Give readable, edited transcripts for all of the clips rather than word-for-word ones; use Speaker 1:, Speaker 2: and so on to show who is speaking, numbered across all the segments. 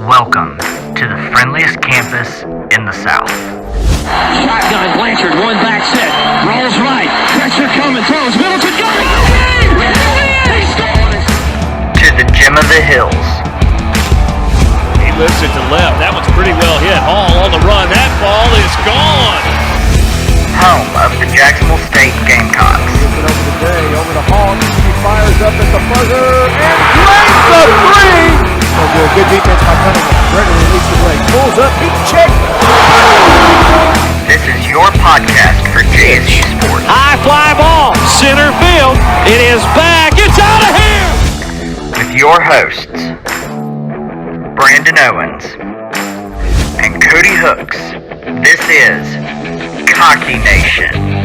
Speaker 1: Welcome to the friendliest campus in the South.
Speaker 2: Shotgun Blanchard, one back set, rolls right, pressure coming, throws, Middleton going, he scores!
Speaker 1: To the gym of the hills.
Speaker 3: He lifts it to left, that one's pretty well hit. Hall on the run, that ball is gone!
Speaker 1: Home of the Jacksonville State Gamecocks.
Speaker 4: Over the day, over the Hawks, he fires up at the buzzer, and drains the three! Good defense by Cunningham. Gregory leads the way, pulls up, he checks.
Speaker 1: This is your podcast for JSU Sports.
Speaker 3: High fly ball, center field, it is back, it's out of here!
Speaker 1: With your hosts, Brandon Owens and Cody Hooks. This is Cocky Nation.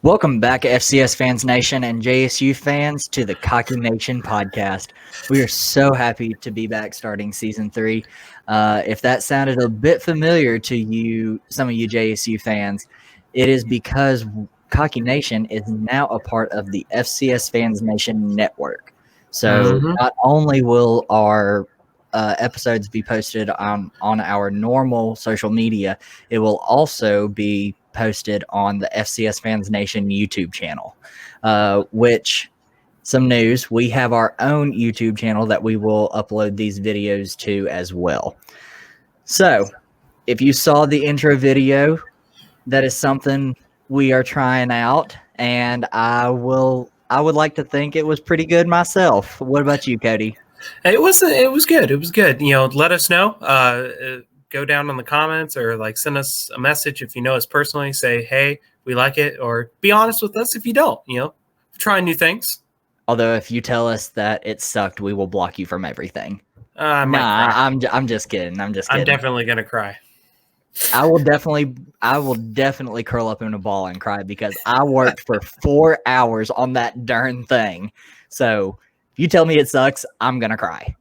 Speaker 1: Welcome back, FCS Fans Nation and JSU fans, to the Cocky Nation podcast. We are so happy to be back starting Season 3. If that sounded a bit familiar to you, some of you JSU fans, it is because Cocky Nation is now a part of the FCS Fans Nation Network. So not only will our episodes be posted on our normal social media, it will also be posted on the FCS Fans Nation YouTube channel, which, some news, we have our own YouTube channel that we will upload these videos to as well. So if you saw the intro video, that is something we are trying out, and I would like to think it was pretty good myself. What about you, Cody?
Speaker 5: It was good. It was good. You know, let us know. Go down in the comments or send us a message if you know us personally. Say, hey, we like it, or be honest with us if you don't. You know, trying new things.
Speaker 1: Although if you tell us that it sucked, we will block you from everything.
Speaker 5: I'm
Speaker 1: just kidding. I'm
Speaker 5: definitely gonna cry.
Speaker 1: I will definitely curl up in a ball and cry because I worked for 4 hours on that darn thing. So if you tell me it sucks, I'm gonna cry.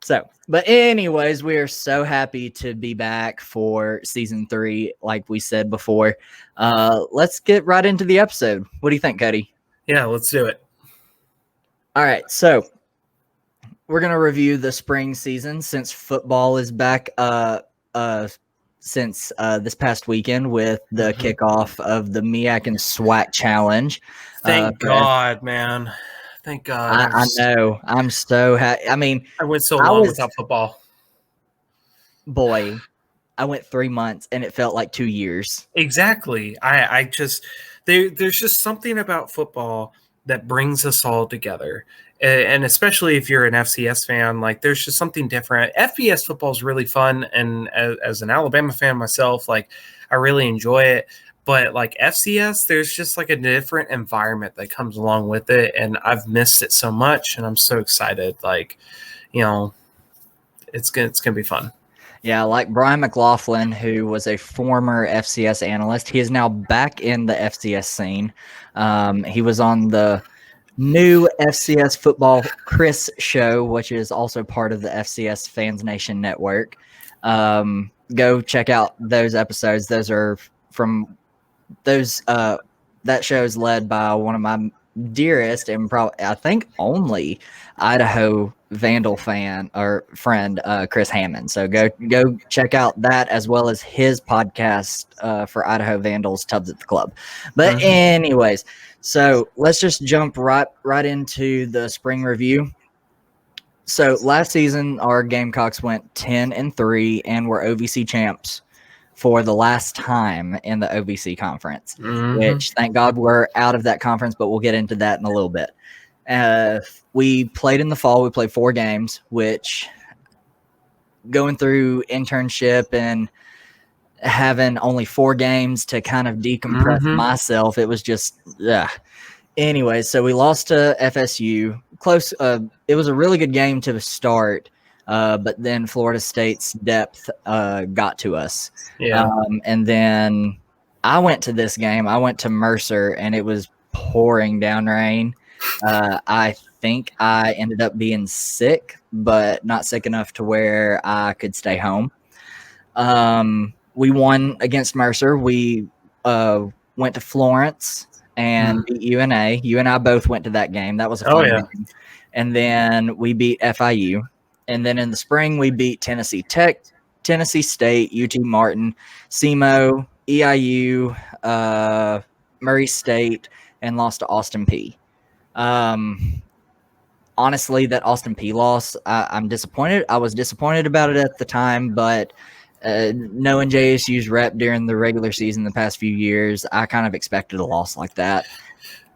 Speaker 1: So, but anyways, we are so happy to be back for Season 3, like we said before. Let's get right into the episode. What do you think, Cody?
Speaker 5: Yeah, let's do it.
Speaker 1: All right, so we're going to review the spring season since football is back since this past weekend with the kickoff of the MEAC and SWAC Challenge.
Speaker 5: Thank God, man. Thank God.
Speaker 1: I know. I'm so happy. I mean,
Speaker 5: I went so long without football.
Speaker 1: Boy, I went 3 months and it felt like 2 years.
Speaker 5: Exactly. I just there's just something about football that brings us all together. And especially if you're an FCS fan, there's just something different. FBS football is really fun. And as an Alabama fan myself, I really enjoy it. But FCS, there's just a different environment that comes along with it. And I've missed it so much. And I'm so excited. It's going to be fun.
Speaker 1: Yeah, like Brian McLaughlin, who was a former FCS analyst, he is now back in the FCS scene. He was on the new FCS Football Chris show, which is also part of the FCS Fans Nation Network. Go check out those episodes. Those are from those. That show is led by one of my dearest and probably, I think, only Idaho Vandal fan or friend, Chris Hammond. So go check out that as well as his podcast for Idaho Vandals, Tubs at the Club. But anyways, so let's just jump right into the spring review. So last season, our Gamecocks went 10-3 and were OVC champs for the last time in the OVC conference, which thank God we're out of that conference, but we'll get into that in a little bit. We played in the fall. We played 4 games, which going through internship and having only 4 games to kind of decompress myself, it was just, anyway, so we lost to FSU. Close. It was a really good game to start, but then Florida State's depth got to us.
Speaker 5: Yeah.
Speaker 1: And then I went to this game. I went to Mercer, and it was pouring down rain. I think I ended up being sick, but not sick enough to where I could stay home. We won against Mercer. We went to Florence and beat UNA. You and I both went to that game. That was a fun game. And then we beat FIU. And then in the spring, we beat Tennessee Tech, Tennessee State, UT Martin, SEMO, EIU, Murray State, and lost to Austin P. Honestly, that Austin P loss, I'm disappointed. I was disappointed about it at the time, but knowing JSU's rep during the regular season the past few years, I kind of expected a loss like that.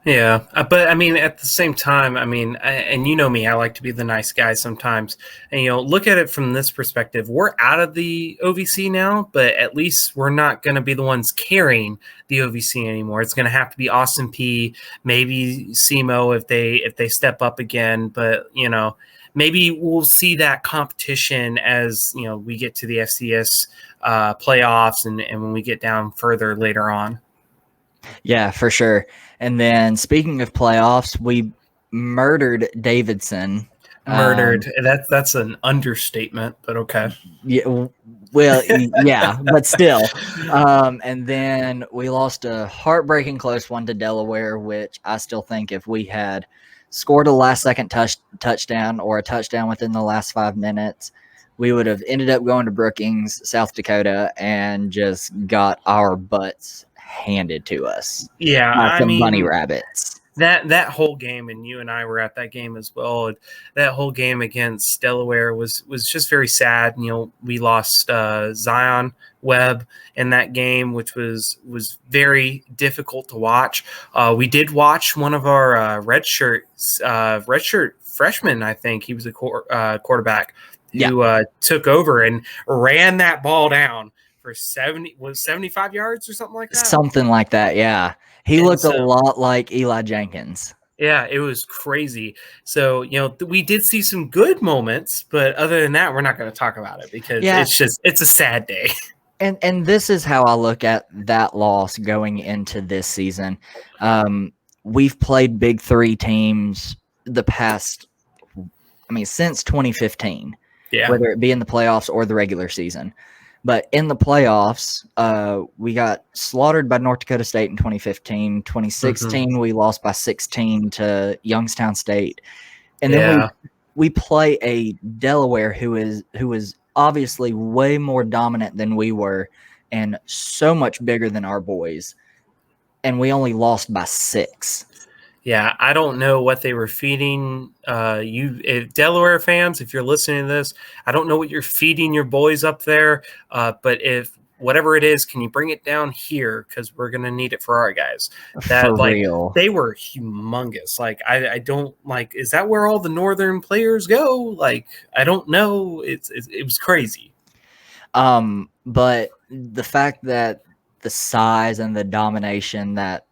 Speaker 5: Yeah, but I mean, at the same time, I mean, and you know me, I like to be the nice guy sometimes. And, look at it from this perspective. We're out of the OVC now, but at least we're not going to be the ones carrying the OVC anymore. It's going to have to be Austin P, maybe SEMO if they step up again. But, maybe we'll see that competition as, we get to the FCS playoffs and when we get down further later on.
Speaker 1: Yeah, for sure. And then speaking of playoffs, we murdered Davidson.
Speaker 5: Murdered. That's an understatement, but okay.
Speaker 1: Yeah, well, yeah, but still. And then we lost a heartbreaking close one to Delaware, which I still think if we had scored a last-second touchdown or a touchdown within the last 5 minutes, we would have ended up going to Brookings, South Dakota, and just got our butts handed to us.
Speaker 5: Yeah,
Speaker 1: I mean, bunny rabbits.
Speaker 5: That whole game, and you and I were at that game as well. That whole game against Delaware was just very sad. We lost Zion Webb in that game, which was very difficult to watch. We did watch one of our redshirt freshmen. I think he was a quarterback who took over and ran that ball down for 75 yards or something like that.
Speaker 1: Something like that, yeah. He looked a lot like Eli Jenkins.
Speaker 5: Yeah, it was crazy. So, we did see some good moments, but other than that, we're not going to talk about it because it's a sad day.
Speaker 1: And this is how I look at that loss going into this season. We've played Big Three teams since 2015, whether it be in the playoffs or the regular season. But in the playoffs, we got slaughtered by North Dakota State in 2015. 2016, we lost by 16 to Youngstown State. And then we play a Delaware who is obviously way more dominant than we were and so much bigger than our boys. And we only lost by 6.
Speaker 5: Yeah, I don't know what they were feeding Delaware fans, if you're listening to this. I don't know what you're feeding your boys up there, but if whatever it is, can you bring it down here because we're gonna need it for our guys.
Speaker 1: For real.
Speaker 5: They were humongous. I don't is that where all the northern players go? I don't know. It was crazy.
Speaker 1: But the fact that the size and the domination that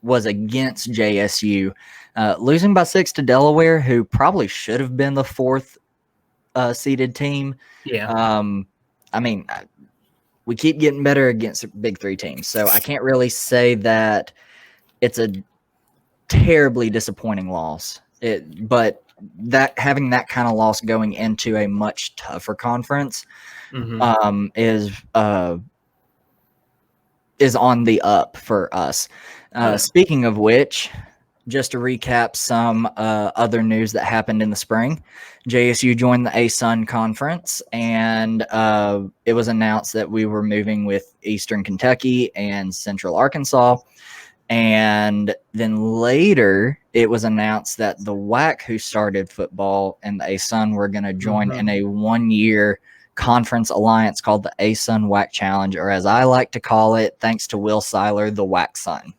Speaker 1: was against JSU, losing by 6 to Delaware, who probably should have been the 4th seeded team.
Speaker 5: Yeah.
Speaker 1: We keep getting better against Big Three teams, so I can't really say that it's a terribly disappointing loss. But that having that kind of loss going into a much tougher conference is on the up for us. Speaking of which, just to recap some other news that happened in the spring, JSU joined the ASUN conference, and it was announced that we were moving with Eastern Kentucky and Central Arkansas. And then later, it was announced that the WAC, who started football, and the ASUN were going to join in a 1-year conference alliance called the ASUN WAC Challenge, or as I like to call it, thanks to Will Seiler, the WAC Sun.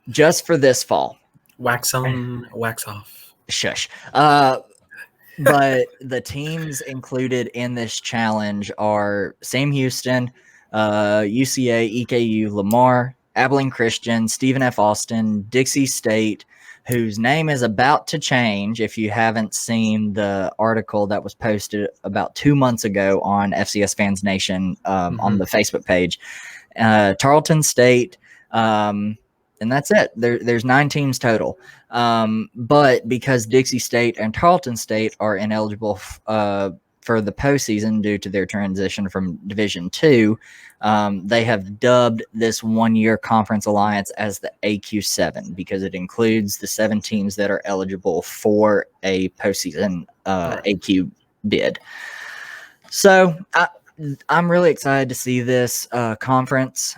Speaker 1: Just for this fall.
Speaker 5: Wax on, wax off.
Speaker 1: Shush. But the teams included in this challenge are Sam Houston, UCA, EKU, Lamar, Abilene Christian, Stephen F. Austin, Dixie State, whose name is about to change if you haven't seen the article that was posted about 2 months ago on FCS Fans Nation on the Facebook page. Tarleton State, and that's it. There's 9 teams total. But because Dixie State and Tarleton State are ineligible for the postseason due to their transition from Division II, they have dubbed this one-year conference alliance as the AQ7 because it includes the 7 teams that are eligible for a postseason AQ bid. So I'm really excited to see this conference,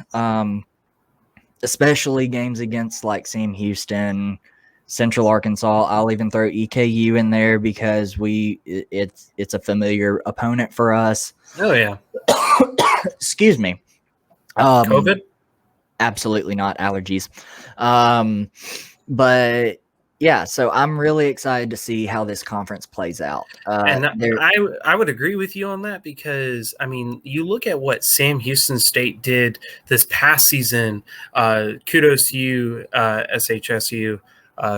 Speaker 1: especially games against like Sam Houston, Central Arkansas. I'll even throw EKU in there because it's a familiar opponent for us.
Speaker 5: Oh yeah.
Speaker 1: Excuse me.
Speaker 5: COVID?
Speaker 1: Absolutely not. Allergies. But yeah, so I'm really excited to see how this conference plays out.
Speaker 5: And I would agree with you on that because, I mean, you look at what Sam Houston State did this past season. Kudos to you, SHSU,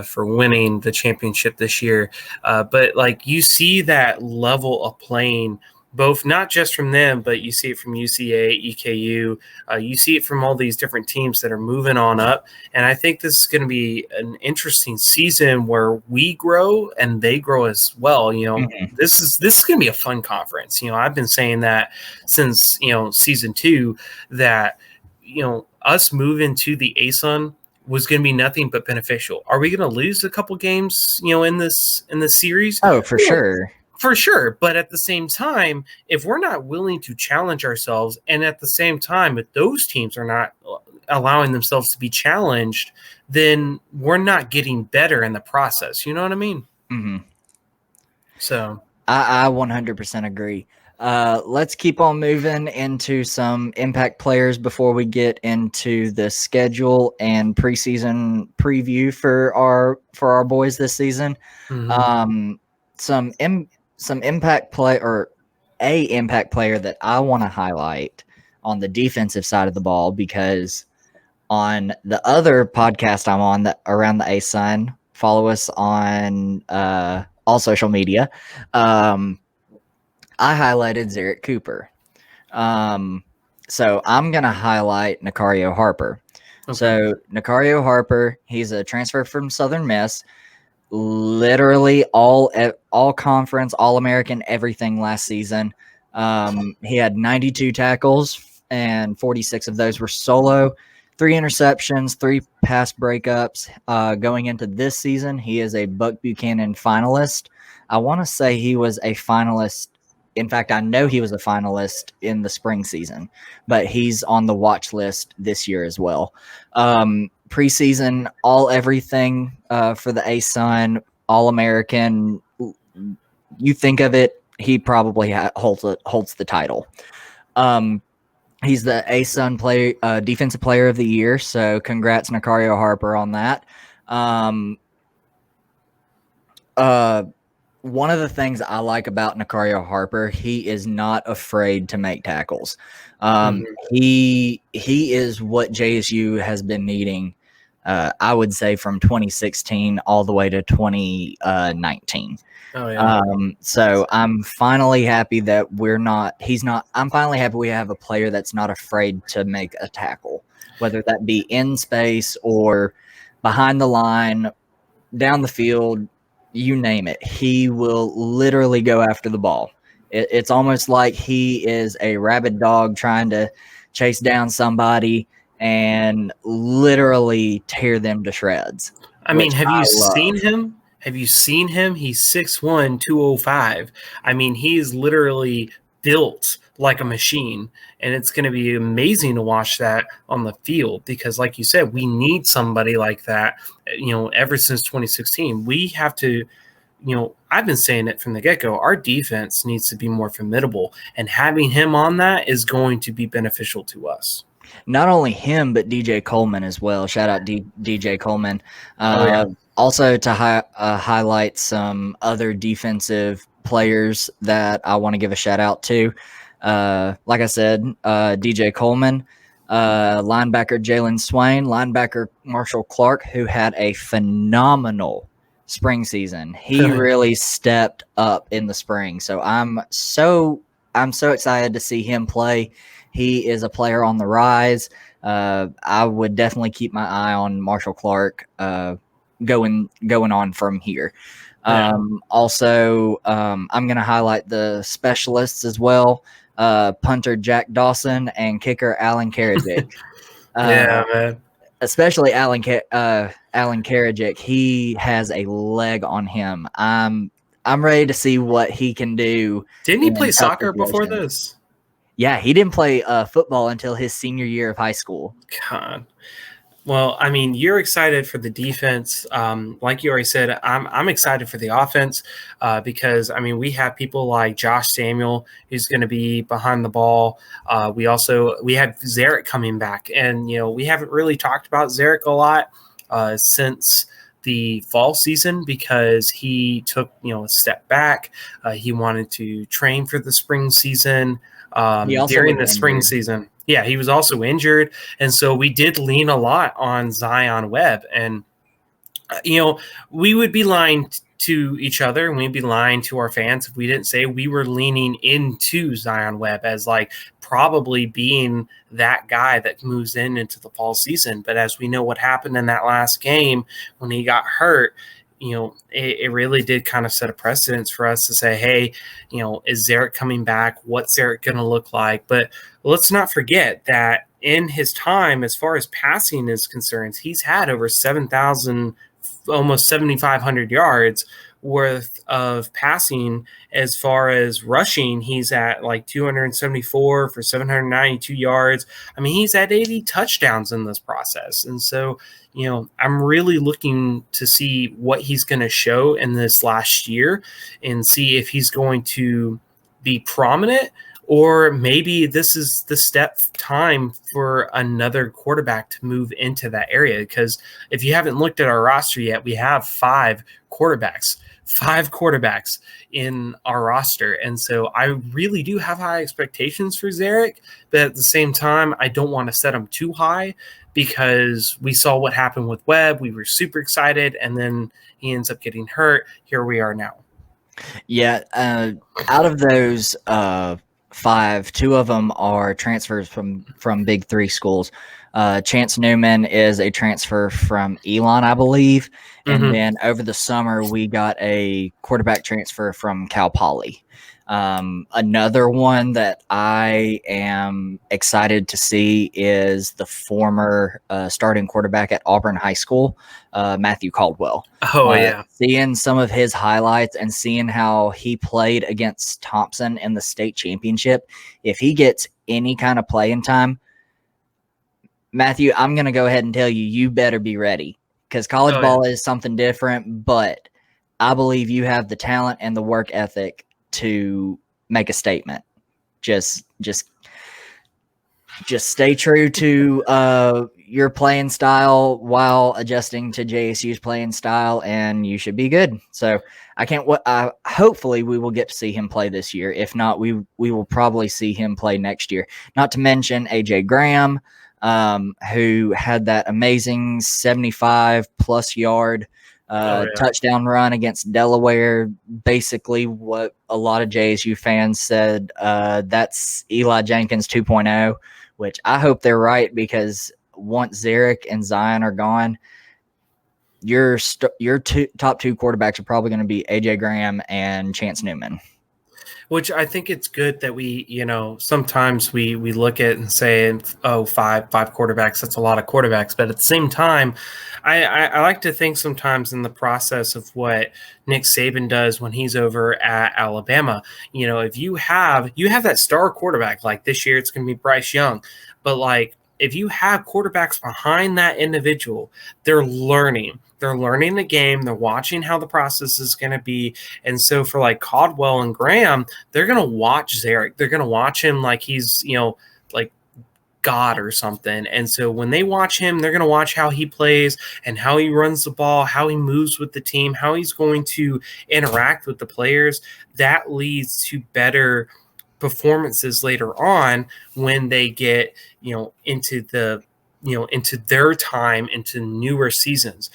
Speaker 5: for winning the championship this year. But, like, you see that level of playing both not just from them, but you see it from UCA, EKU. You see it from all these different teams that are moving on up. And I think this is going to be an interesting season where we grow and they grow as well. You know, this is going to be a fun conference. You know, I've been saying that since, season 2 that, us moving to the ASUN was going to be nothing but beneficial. Are we going to lose a couple games, in this series?
Speaker 1: Oh, for sure.
Speaker 5: For sure. But at the same time, if we're not willing to challenge ourselves, and at the same time, if those teams are not allowing themselves to be challenged, then we're not getting better in the process. You know what I mean?
Speaker 1: Mm-hmm.
Speaker 5: So
Speaker 1: I 100% agree. Let's keep on moving into some impact players before we get into the schedule and preseason preview for our boys this season. Some impact play or a impact player that I want to highlight on the defensive side of the ball, because on the other podcast I'm on that around the ASUN, follow us on all social media. I highlighted Zarek Cooper. So I'm going to highlight Nicario Harper. Okay. So Nicario Harper, he's a transfer from Southern Miss. Literally all conference, all American, everything last season. He had 92 tackles and 46 of those were solo, 3 interceptions, 3 pass breakups. Going into this season, he is a Buck Buchanan finalist. I want to say he was a finalist. In fact, I know he was a finalist in the spring season, but he's on the watch list this year as well. Preseason, all everything for the ASUN, All-American. You think of it, he probably holds the title. He's the ASUN defensive player of the year, so congrats, Nicario Harper, on that. One of the things I like about Nicario Harper, he is not afraid to make tackles. He is what JSU has been needing, I would say, from 2016 all the way to 2019. Oh, yeah. So I'm finally happy that I'm finally happy we have a player that's not afraid to make a tackle, whether that be in space or behind the line, down the field, you name it. He will literally go after the ball. It's almost like he is a rabid dog trying to chase down somebody and literally tear them to shreds.
Speaker 5: I mean, have you seen him? Have you seen him? He's 6'1", 205. I mean, he's literally built like a machine, and it's going to be amazing to watch that on the field because, like you said, we need somebody like that. Ever since 2016, we have to. I've been saying it from the get-go. Our defense needs to be more formidable, and having him on that is going to be beneficial to us.
Speaker 1: Not only him, but DJ Coleman as well. Shout out DJ Coleman. Also to highlight some other defensive players that I want to give a shout out to. Like I said, DJ Coleman, linebacker Jalen Swain, linebacker Marshall Clark, who had a phenomenal spring season. He really stepped up in the spring. So I'm so excited to see him play. He is a player on the rise. I would definitely keep my eye on Marshall Clark going on from here. Also, I'm going to highlight the specialists as well. Punter Jack Dawson and kicker Alan Karajic.
Speaker 5: Yeah, man.
Speaker 1: Especially Alan Karajic. He has a leg on him. I'm ready to see what he can do.
Speaker 5: Didn't he
Speaker 1: in
Speaker 5: play
Speaker 1: tough
Speaker 5: soccer before
Speaker 1: situations.
Speaker 5: this?
Speaker 1: Yeah, he didn't play football until his senior year of high school.
Speaker 5: God. Well, I mean, you're excited for the defense. Like you already said, I'm excited for the offense because, I mean, we have people like Josh Samuel who's going to be behind the ball. We have Zarek coming back, and we haven't really talked about Zarek a lot since the fall season because he took a step back. He wanted to train for the spring season. During the spring season. Yeah, he was also injured. And so we did lean a lot on Zion Webb. And, we would be lying to each other and we'd be lying to our fans if we didn't say we were leaning into Zion Webb as like probably being that guy that moves into the fall season. But as we know what happened in that last game when he got hurt, it really did kind of set a precedence for us to say, hey, is Zarek coming back? What's Zarek going to look like? But let's not forget that in his time, as far as passing is concerned, he's had over 7,000, almost 7,500 yards worth of passing. As far as rushing, he's at like 274 for 792 yards. I mean, he's at 80 touchdowns in this process. And so, I'm really looking to see what he's going to show in this last year and see if he's going to be prominent or maybe this is the step time for another quarterback to move into that area. Because if you haven't looked at our roster yet, we have five quarterbacks in our roster. And so I really do have high expectations for Zarek, but at the same time, I don't want to set him too high because we saw what happened with Webb. We were super excited, and then he ends up getting hurt. Here we are now.
Speaker 1: Yeah, out of those five, two of them are transfers from Big Three schools. Chance Newman is a transfer from Elon, I believe. And then over the summer, we got a quarterback transfer from Cal Poly. Another one that I am excited to see is the former starting quarterback at Auburn High School, Matthew Caldwell.
Speaker 5: Oh, yeah.
Speaker 1: Seeing some of his highlights and seeing how he played against Thompson in the state championship, if he gets any kind of playing time, Matthew, I'm going to go ahead and tell you, you better be ready because college ball is something different, but I believe you have the talent and the work ethic to make a statement. Just stay true to your playing style while adjusting to JSU's playing style, and you should be good. So hopefully we will get to see him play this year. If not, we will probably see him play next year. Not to mention AJ Graham, who had that amazing 75-plus yard touchdown run against Delaware. Basically what a lot of JSU fans said, that's Eli Jenkins 2.0, which I hope they're right because once Zarek and Zion are gone, your top two quarterbacks are probably going to be AJ Graham and Chance Newman.
Speaker 5: Which I think it's good that we, sometimes we look at and say, oh, five quarterbacks, that's a lot of quarterbacks. But at the same time, I like to think sometimes in the process of what Nick Saban does when he's over at Alabama, if you have that star quarterback, like this year it's going to be Bryce Young, but like if you have quarterbacks behind that individual, they're learning the game. They're watching how the process is going to be. And so for like Caldwell and Graham, they're going to watch Zarek. They're going to watch him like he's, like God or something. And so when they watch him, they're going to watch how he plays and how he runs the ball, how he moves with the team, how he's going to interact with the players. That leads to better performances later on when they get, into their time, into newer seasons.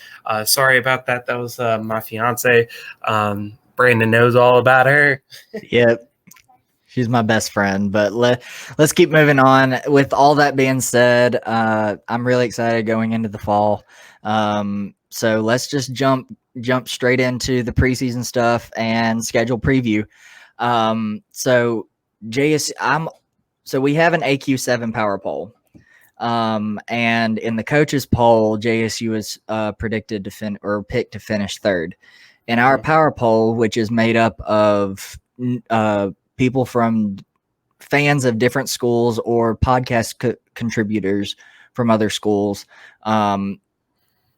Speaker 5: Sorry about that. That was my fiance. Brandon knows all about her.
Speaker 1: Yep. She's my best friend, but let's keep moving on. With all that being said, I'm really excited going into the fall. So let's just jump jump straight into the preseason stuff and schedule preview. So we have an AQ7 power poll. And in the coaches poll, JSU is predicted to picked to finish third. In our power poll, which is made up of people from fans of different schools or podcast contributors from other schools,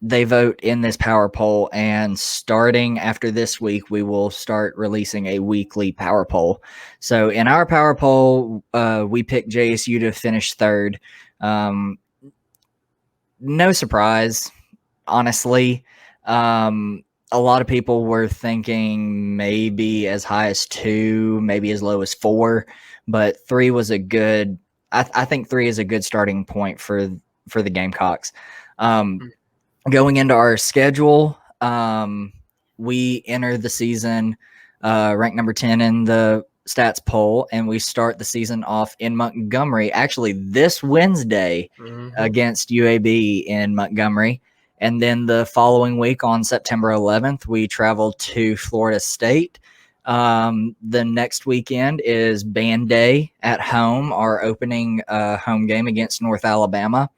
Speaker 1: they vote in this power poll, and starting after this week, we will start releasing a weekly power poll. So in our power poll, we picked JSU to finish third. No surprise, honestly. A lot of people were thinking maybe as high as 2, maybe as low as 4, but 3 was a good. I think 3 is a good starting point for the Gamecocks. Going into our schedule, we enter the season ranked number 10 in the stats poll, and we start the season off in Montgomery, actually this Wednesday against UAB in Montgomery. And then the following week on September 11th, we travel to Florida State. The next weekend is Band Day at home, our opening home game against North Alabama.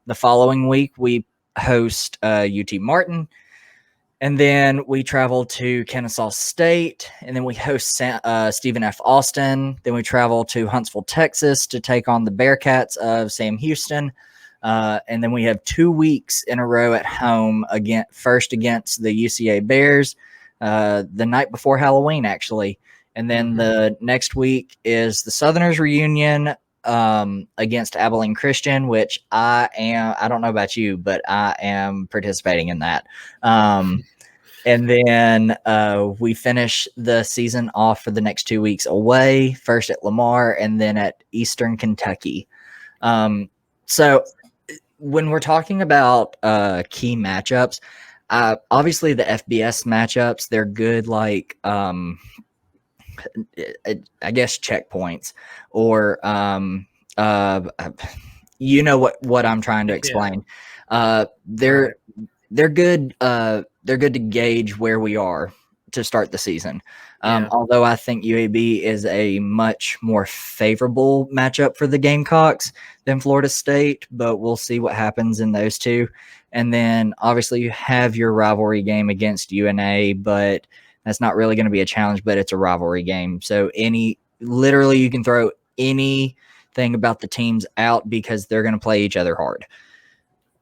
Speaker 1: The following week, we host UT Martin. And then we travel to Kennesaw State, and then we host Stephen F. Austin. Then we travel to Huntsville, Texas to take on the Bearcats of Sam Houston. And then we have 2 weeks in a row at home, first against the UCA Bears the night before Halloween, actually. And then the next week is the Southerners reunion against Abilene Christian, which I don't know about you, but I am participating in that. And then we finish the season off for the next 2 weeks away, first at Lamar and then at Eastern Kentucky. So when we're talking about key matchups, obviously the FBS matchups, they're good, like I guess checkpoints, or you know what I'm trying to explain. They're good. They're good to gauge where we are to start the season. Although I think UAB is a much more favorable matchup for the Gamecocks than Florida State, but we'll see what happens in those two. And then obviously you have your rivalry game against UNA, but that's not really going to be a challenge, but it's a rivalry game. So literally you can throw anything about the teams out because they're going to play each other hard.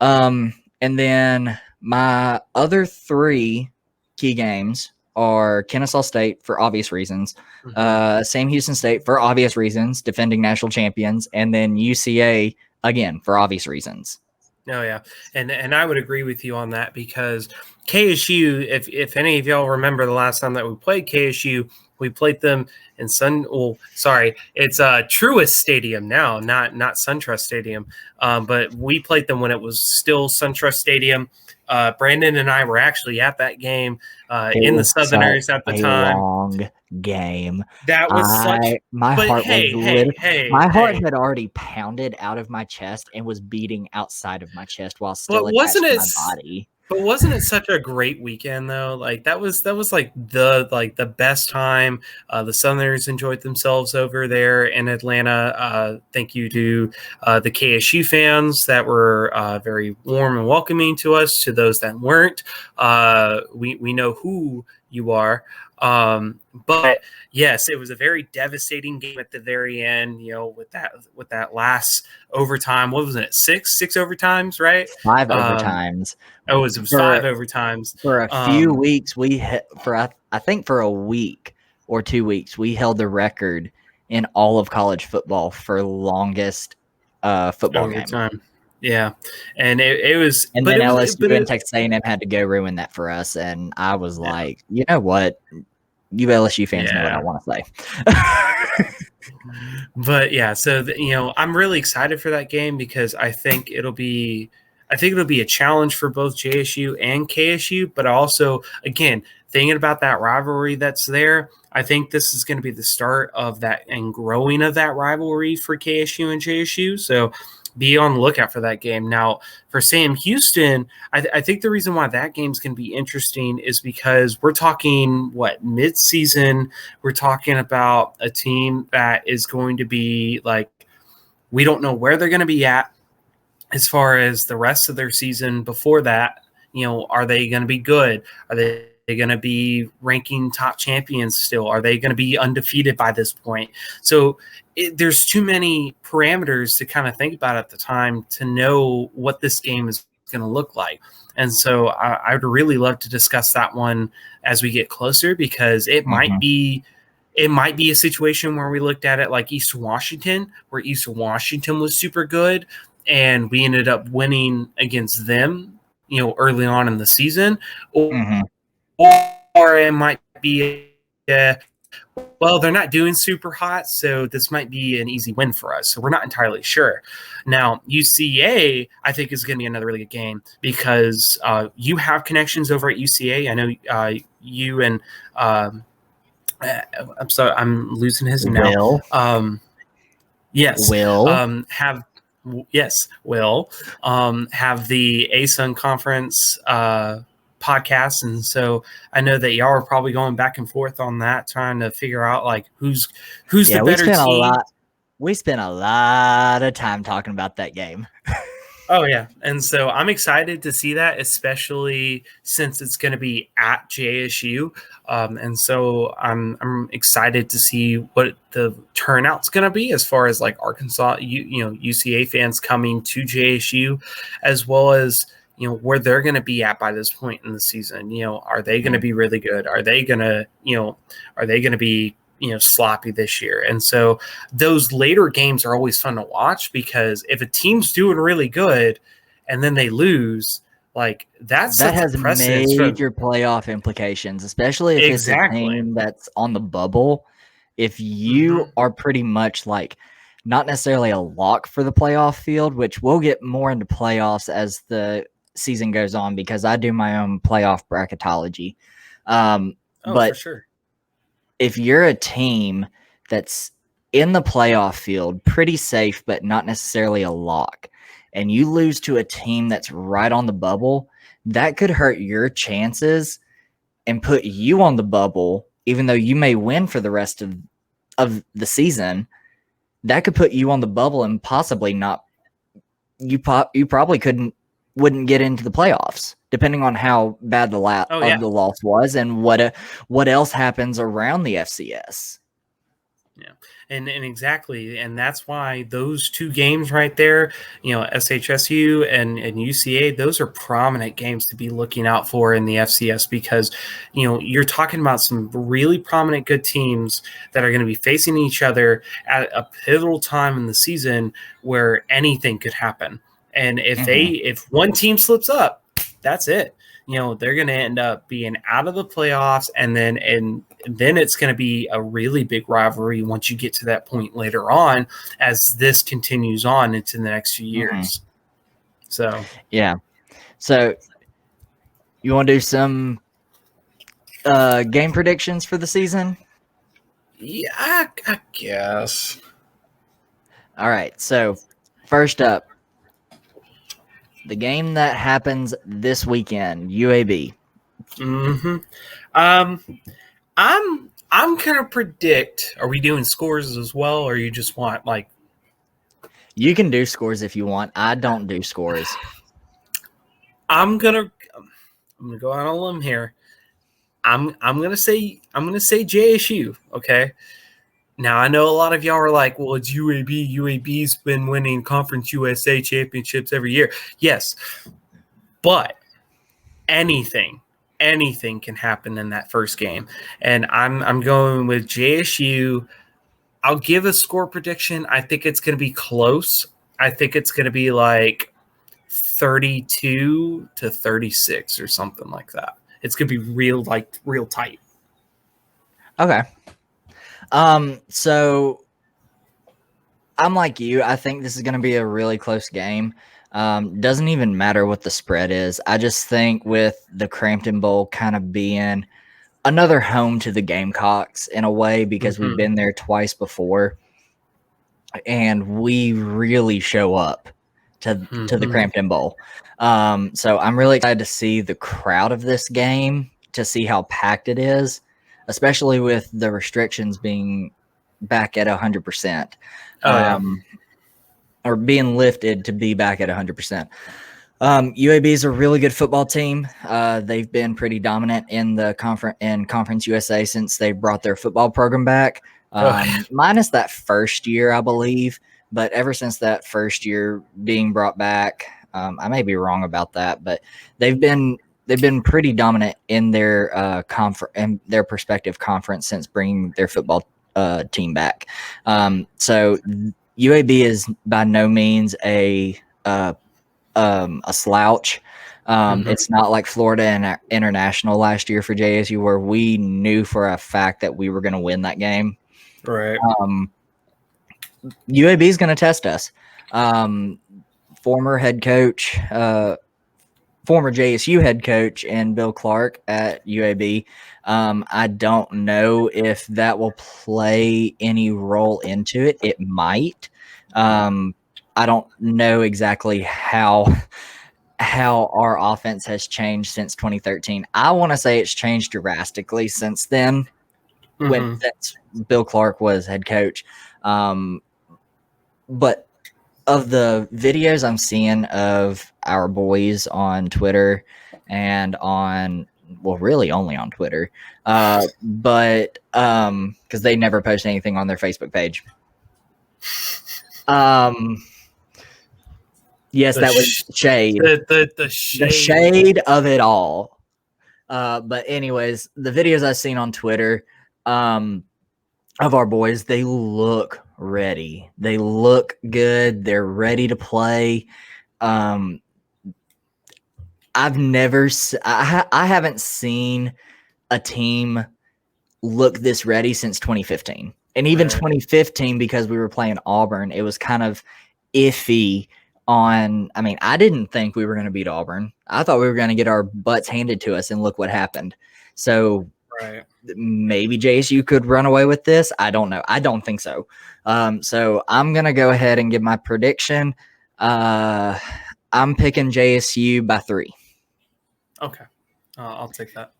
Speaker 1: And then my other 3 key games are Kennesaw State for obvious reasons, Sam Houston State for obvious reasons, defending national champions, and then UCA again for obvious reasons.
Speaker 5: Oh yeah, and I would agree with you on that, because KSU, if any of y'all remember the last time that we played KSU, we played them in it's Truist Stadium now, not SunTrust Stadium, but we played them when it was still SunTrust Stadium. Brandon and I were actually at that game in the Southerners at the time.
Speaker 1: Long game.
Speaker 5: That was
Speaker 1: my heart had already pounded out of my chest and was beating outside of my chest while still attached to my body.
Speaker 5: But wasn't it such a great weekend though? Like that was like the best time. The Southerners enjoyed themselves over there in Atlanta. Thank you to the KSU fans that were very warm and welcoming to us. To those that weren't, we know who you are. But yes, it was a very devastating game at the very end, with that last overtime. What was it? Six overtimes, right?
Speaker 1: 5 overtimes.
Speaker 5: It was 5 overtimes.
Speaker 1: For a few weeks, I think for a week or 2 weeks, we held the record in all of college football for longest football
Speaker 5: overtime.
Speaker 1: game.
Speaker 5: Yeah, and it was.
Speaker 1: And then LSU and Texas A&M had to go ruin that for us, and I was like, you know what? You LSU fans know what I want to say.
Speaker 5: But yeah, so I'm really excited for that game because I think it'll be a challenge for both JSU and KSU. But also, again, thinking about that rivalry that's there, I think this is going to be the start of that and growing of that rivalry for KSU and JSU. So be on the lookout for that game. Now, for Sam Houston, I think the reason why that game's going to be interesting is because we're talking, mid-season. We're talking about a team that is going to be like, we don't know where they're going to be at as far as the rest of their season before that. Are they going to be good? Are they going to be ranking top champions still? Are they going to be undefeated by this point? So there's too many parameters to kind of think about at the time to know what this game is going to look like. And so I would really love to discuss that one as we get closer, because it might be a situation where we looked at it like Eastern Washington, where Eastern Washington was super good and we ended up winning against them, early on in the season, or it might be, well, they're not doing super hot, so this might be an easy win for us. So we're not entirely sure. Now, UCA, I think, is going to be another really good game because you have connections over at UCA. I know you and I'm sorry, I'm losing his name now. Yes,
Speaker 1: Will
Speaker 5: have the ASUN conference podcast, and so I know that y'all are probably going back and forth on that, trying to figure out like who's the better team.
Speaker 1: We spent a lot of time talking about that game.
Speaker 5: Oh yeah, and so I'm excited to see that, especially since it's going to be at JSU, and so I'm excited to see what the turnout's going to be as far as like Arkansas, UCA fans coming to JSU, as well as where they're going to be at by this point in the season. Are they going to be really good? Are they going to be sloppy this year? And so those later games are always fun to watch, because if a team's doing really good and then they lose, like that
Speaker 1: has major playoff implications, especially if it's a team that's on the bubble. If you are pretty much like not necessarily a lock for the playoff field, which we'll get more into playoffs as the season goes on, because I do my own playoff bracketology. But
Speaker 5: for sure.
Speaker 1: If you're a team that's in the playoff field, pretty safe, but not necessarily a lock, and you lose to a team that's right on the bubble, that could hurt your chances and put you on the bubble, even though you may win for the rest of the season. That could put you on the bubble and possibly not. You probably wouldn't get into the playoffs, depending on how bad the loss was and what else happens around the FCS.
Speaker 5: Yeah, and exactly, and that's why those two games right there, SHSU and UCA, those are prominent games to be looking out for in the FCS, because you're talking about some really prominent good teams that are going to be facing each other at a pivotal time in the season where anything could happen. And if one team slips up, that's it. They're going to end up being out of the playoffs, and then it's going to be a really big rivalry once you get to that point later on, as this continues on into the next few years. So
Speaker 1: yeah. So you want to do some game predictions for the season?
Speaker 5: Yeah, I guess. All
Speaker 1: right. So first up, the game that happens this weekend, UAB.
Speaker 5: I'm gonna predict. Are we doing scores as well, or you just want like?
Speaker 1: You can do scores if you want. I don't do scores.
Speaker 5: I'm gonna go out on a limb here. I'm gonna say JSU. Okay. Now, I know a lot of y'all are like, well, it's UAB. UAB's been winning Conference USA championships every year. Yes, but anything can happen in that first game. And I'm going with JSU. I'll give a score prediction. I think it's going to be close. I think it's going to be like 32-36 or something like that. It's going to be real tight.
Speaker 1: Okay. So I'm like you. I think this is going to be a really close game. Doesn't even matter what the spread is. I just think with the Crampton Bowl kind of being another home to the Gamecocks in a way, because we've been there twice before, and we really show up to the Crampton Bowl. So I'm really excited to see the crowd of this game, to see how packed it is, especially with the restrictions being back at 100%. Or being lifted to be back at 100%. UAB is a really good football team. They've been pretty dominant in the Conference USA since they brought their football program back. Minus that first year, I believe. But ever since that first year being brought back, I may be wrong about that, but they've been pretty dominant in their in their respective conference since bringing their football team back. So UAB is by no means a slouch. It's not like Florida and International last year for JSU, where we knew for a fact that we were going to win that game.
Speaker 5: Right.
Speaker 1: UAB is going to test us. Former JSU head coach and Bill Clark at UAB. I don't know if that will play any role into it. It might. I don't know exactly how our offense has changed since 2013. I want to say it's changed drastically since then, since Bill Clark was head coach. But of the videos I'm seeing of our boys on Twitter and really only on Twitter, but because they never post anything on their Facebook page. Yes, that was shade.
Speaker 5: The
Speaker 1: shade of it all. But anyways, the videos I've seen on Twitter of our boys, they look ready. They look good. They're ready to play. I haven't seen a team look this ready since 2015. And even 2015, because we were playing Auburn, it was kind of iffy. I didn't think we were going to beat Auburn. I thought we were going to get our butts handed to us, and look what happened. So maybe JSU could run away with this. I don't know. I don't think so. So I'm going to go ahead and give my prediction. I'm picking JSU by 3.
Speaker 5: Okay. I'll take that.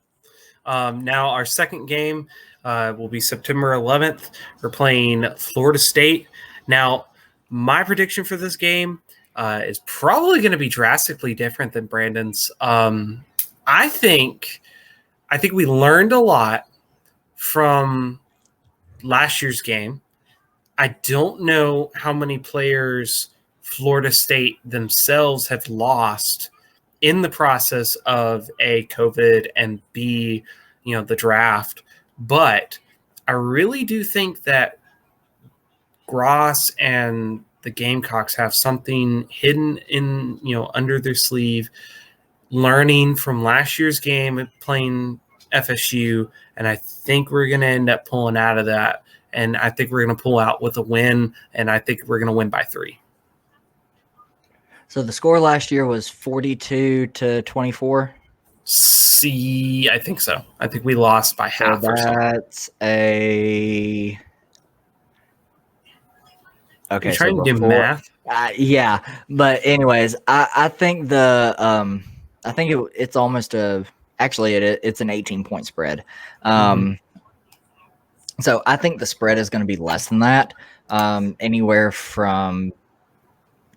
Speaker 5: Now our second game will be September 11th. We're playing Florida State. Now, my prediction for this game is probably going to be drastically different than Brandon's. I think we learned a lot from last year's game. I don't know how many players Florida State themselves have lost in the process of A, COVID, and B, the draft. But I really do think that Gross and the Gamecocks have something hidden in, under their sleeve, learning from last year's game playing FSU. And I think we're going to end up pulling out of that. And I think we're going to pull out with a win. And I think we're going to win by 3.
Speaker 1: So the score last year was 42-24.
Speaker 5: I think so. I think we lost by half or something.
Speaker 1: That's a. Okay,
Speaker 5: you're trying to do math.
Speaker 1: Yeah, but anyways, I think it's almost it's an 18-point spread. So I think the spread is going to be less than that, anywhere from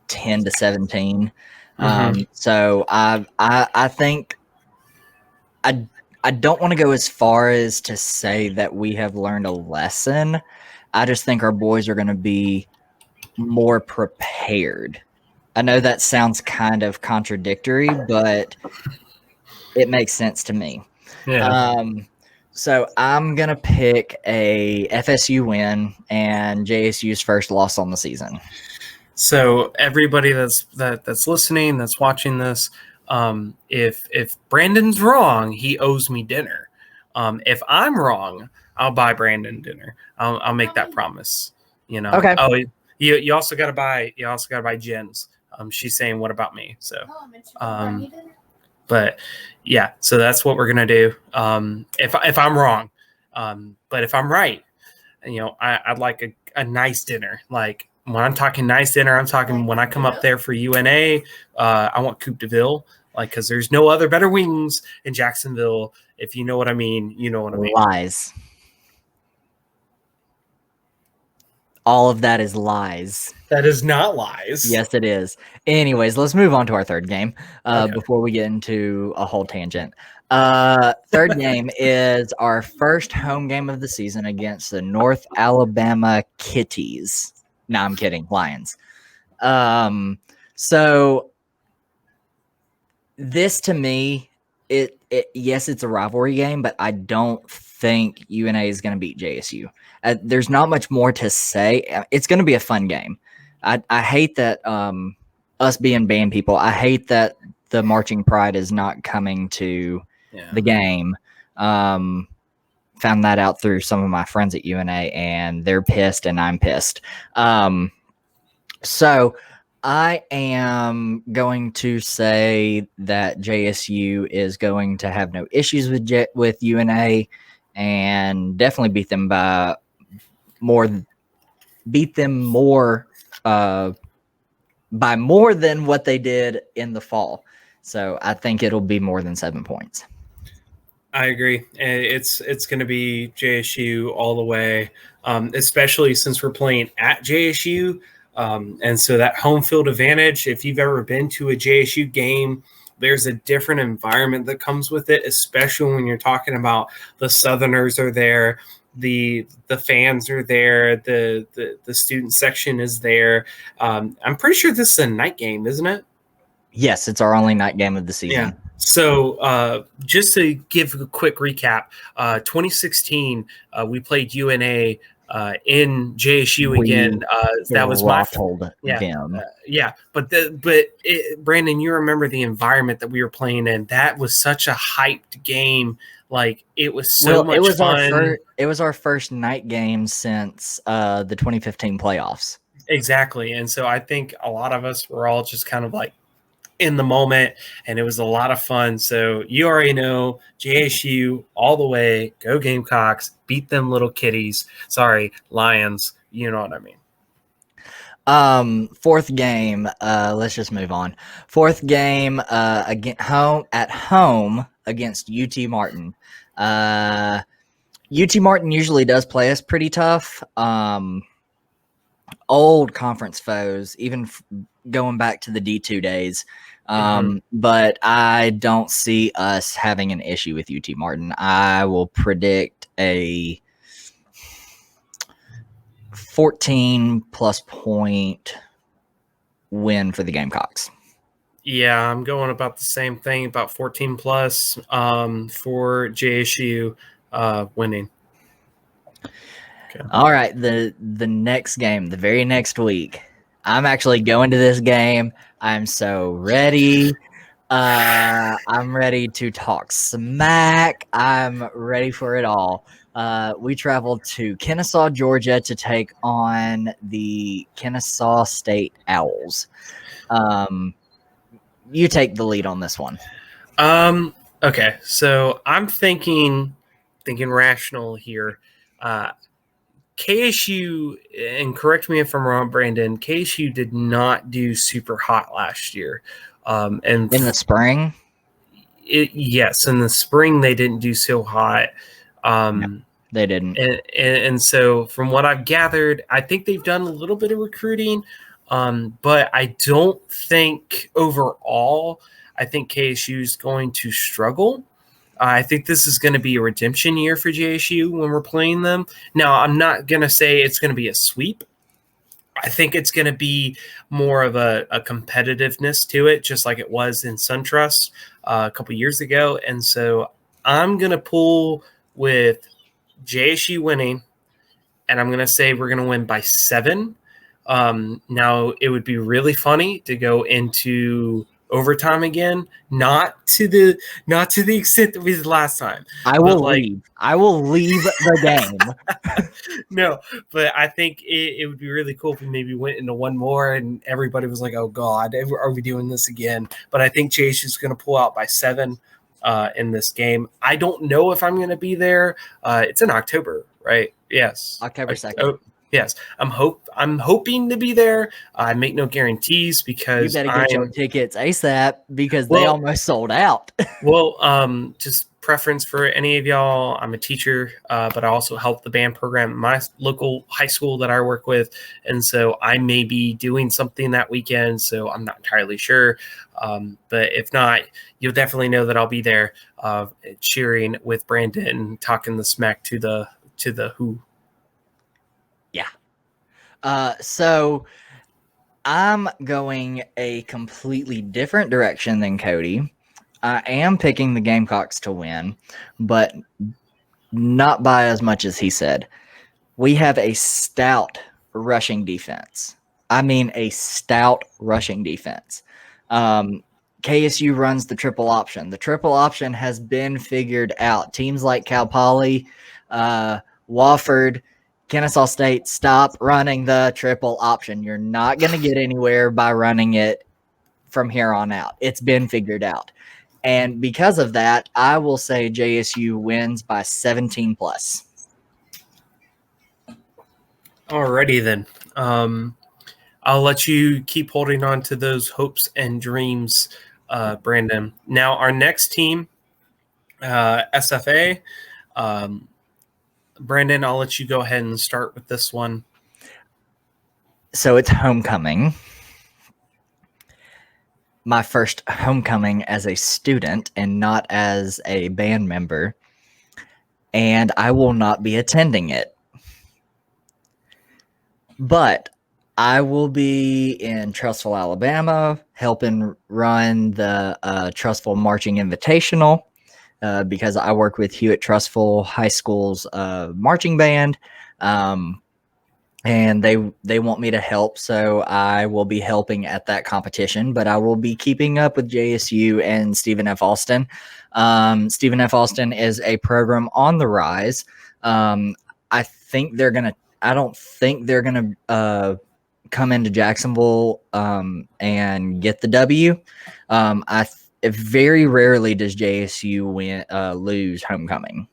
Speaker 1: 10 to 17. So I think I don't want to go as far as to say that we have learned a lesson. I just think our boys are going to be more prepared. I know that sounds kind of contradictory, but it makes sense to me.
Speaker 5: Yeah.
Speaker 1: So I'm going to pick a FSU win and JSU's first loss on the season.
Speaker 5: So everybody that's listening, that's watching this, if Brandon's wrong, he owes me dinner. If I'm wrong, I'll buy Brandon dinner. I'll make that promise.
Speaker 1: Okay.
Speaker 5: Oh, you also gotta buy Jen's. She's saying, what about me? So but yeah, so that's what we're gonna do. If I'm wrong, but if I'm right, I'd like a nice dinner, like when I'm talking nice dinner, I'm talking when I come up there for UNA, I want Coupe de Ville, because there's no other better wings in Jacksonville. If you know what I mean, you know what I mean.
Speaker 1: Lies. All of that is lies.
Speaker 5: That is not lies.
Speaker 1: Yes, it is. Anyways, let's move on to our third game
Speaker 5: Okay.
Speaker 1: before we get into a whole tangent. Third game is our first home game of the season against the North Alabama Kitties. No, I'm kidding. Lions. So this to me, yes, it's a rivalry game, but I don't think UNA is going to beat JSU. There's not much more to say. It's going to be a fun game. I hate that us being band people, I hate that the marching pride is not coming to the game. Found that out through some of my friends at UNA, and they're pissed and I'm pissed. So I am going to say that JSU is going to have no issues with UNA and definitely beat them by more than what they did in the fall. So I think it'll be more than 7 points.
Speaker 5: I agree. It's going to be JSU all the way, especially since we're playing at JSU. And so that home field advantage, if you've ever been to a JSU game, there's a different environment that comes with it, especially when you're talking about the Southerners are there, the fans are there, the student section is there. I'm pretty sure this is a night game, isn't it?
Speaker 1: Yes, it's our only night game of the season.
Speaker 5: Yeah. So just to give a quick recap, 2016, we played UNA in JSU again. That was my fault. Yeah. But Brandon, you remember the environment that we were playing in? That was such a hyped game. Like, it was so much fun.
Speaker 1: It was our first night game since the 2015 playoffs.
Speaker 5: Exactly. And so I think a lot of us were all just kind of like in the moment, and it was a lot of fun. So you already know, JSU all the way, go Gamecocks, beat them little kitties. Sorry, Lions. You know what I mean.
Speaker 1: Fourth game, let's just move on. Fourth game, again, at home against UT Martin. UT Martin usually does play us pretty tough. Old conference foes, even going back to the D2 days. But I don't see us having an issue with UT Martin. I will predict a 14-plus point win for the Gamecocks.
Speaker 5: Yeah, I'm going about the same thing, about 14 plus for JSU winning. Okay.
Speaker 1: All right, the next game, the very next week, I'm actually going to this game. I'm so ready. I'm ready to talk smack. I'm ready for it all. We traveled to Kennesaw, Georgia to take on the Kennesaw State Owls. You take the lead on this one.
Speaker 5: Okay, so I'm thinking rational here. KSU, and correct me if I'm wrong, Brandon, KSU did not do super hot last year. And
Speaker 1: in the spring?
Speaker 5: Yes, in the spring they didn't do so hot.
Speaker 1: No, they didn't.
Speaker 5: And so from what I've gathered, I think they've done a little bit of recruiting, but I don't think overall, I think KSU is going to struggle. I think this is going to be a redemption year for JSU when we're playing them. Now, I'm not going to say it's going to be a sweep. I think it's going to be more of a competitiveness to it, just like it was in SunTrust a couple years ago. And so I'm going to pull with JSU winning, and I'm going to say we're going to win by 7. Now, it would be really funny to go into overtime again, not to the extent that we did last time.
Speaker 1: I will leave the game.
Speaker 5: No, but I think it would be really cool if we maybe went into one more and everybody was like, oh God, are we doing this again? But I think Chase is going to pull out by 7 in this game. I don't know if I'm going to be there. It's in October, right? Yes.
Speaker 1: October 2nd.
Speaker 5: Yes, I'm hoping to be there. I make no guarantees
Speaker 1: You
Speaker 5: because
Speaker 1: better get your tickets ASAP because they
Speaker 5: Well-
Speaker 1: almost sold out.
Speaker 5: just preference for any of y'all. I'm a teacher, but I also help the band program at my local high school that I work with, and so I may be doing something that weekend. So I'm not entirely sure, but if not, you'll definitely know that I'll be there, cheering with Brandon, talking the smack to the who.
Speaker 1: So I'm going a completely different direction than Cody. I am picking the Gamecocks to win, but not by as much as he said. We have a stout rushing defense. I mean, a stout rushing defense. KSU runs the triple option. The triple option has been figured out. Teams like Cal Poly, Wofford, Kennesaw State, stop running the triple option. You're not going to get anywhere by running it from here on out. It's been figured out. And because of that, I will say JSU wins by 17 plus.
Speaker 5: Alrighty then. I'll let you keep holding on to those hopes and dreams, Brandon. Now, our next team, SFA. Brandon, I'll let you go ahead and start with this one.
Speaker 1: So it's homecoming. My first homecoming as a student and not as a band member. And I will not be attending it. But I will be in Trussville, Alabama, helping run the Trussville Marching Invitational because I work with Hewitt Trussville High School's marching band. And they want me to help, so I will be helping at that competition, but I will be keeping up with JSU and Stephen F. Austin. Stephen F. Austin is a program on the rise. I don't think they're gonna come into Jacksonville and get the W. Very rarely does JSU lose homecoming.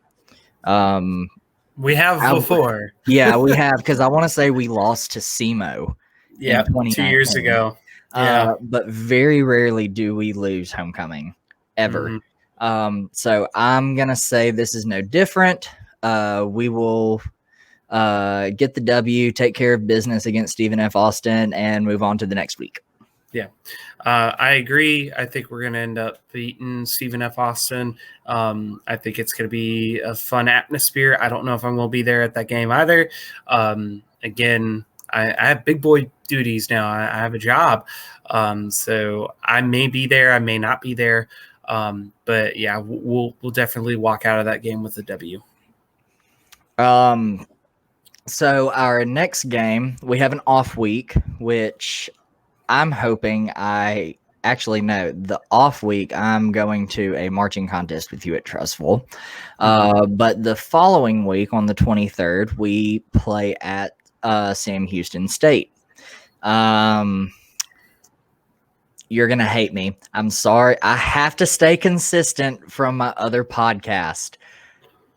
Speaker 5: We have before.
Speaker 1: Yeah, we have, because I want to say we lost to SEMO.
Speaker 5: Yeah, 2 years ago. Yeah.
Speaker 1: But very rarely do we lose homecoming, ever. So I'm going to say this is no different. We will get the W, take care of business against Stephen F. Austin, and move on to the next week.
Speaker 5: Yeah, I agree. I think we're going to end up beating Stephen F. Austin. I think it's going to be a fun atmosphere. I don't know if I'm going to be there at that game either. Again, I have big boy duties now. I have a job. So I may be there. I may not be there. But yeah, we'll definitely walk out of that game with a W.
Speaker 1: So our next game, we have an off week, which I'm hoping the off week I'm going to a marching contest with you at Trussville. But the following week on the 23rd, we play at Sam Houston State. You're going to hate me. I'm sorry. I have to stay consistent from my other podcast.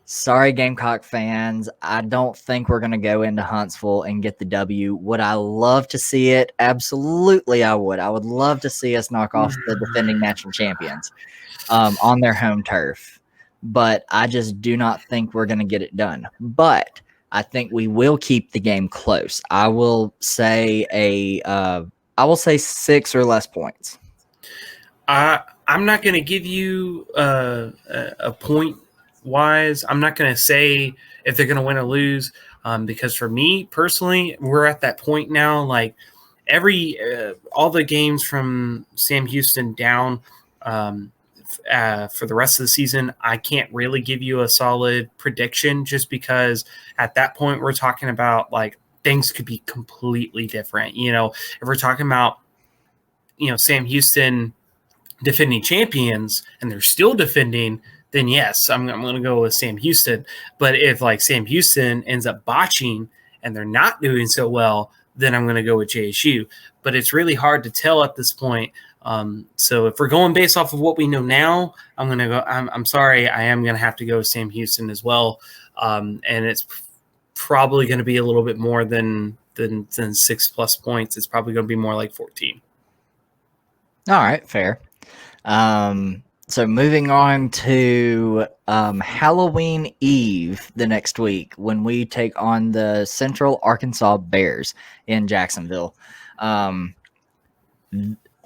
Speaker 1: Sorry, Gamecock fans. I don't think we're going to go into Huntsville and get the W. Would I love to see it? Absolutely, I would. I would love to see us knock off the defending national champions on their home turf. But I just do not think we're going to get it done. But I think we will keep the game close. I will say 6 or less points.
Speaker 5: I'm not going to give you a point wise. I'm not going to say if they're going to win or lose, because for me personally, we're at that point now. Like all the games from Sam Houston down for the rest of the season, I can't really give you a solid prediction just because at that point we're talking about like things could be completely different. If we're talking about Sam Houston defending champions and they're still defending, then yes, I'm going to go with Sam Houston. But if like Sam Houston ends up botching and they're not doing so well, then I'm going to go with JSU. But it's really hard to tell at this point. So if we're going based off of what we know now, I'm going to go. I'm sorry, I am going to have to go with Sam Houston as well. And it's probably going to be a little bit more than 6+ points. It's probably going to be more like 14.
Speaker 1: All right, fair. So moving on to Halloween Eve the next week when we take on the Central Arkansas Bears in Jacksonville.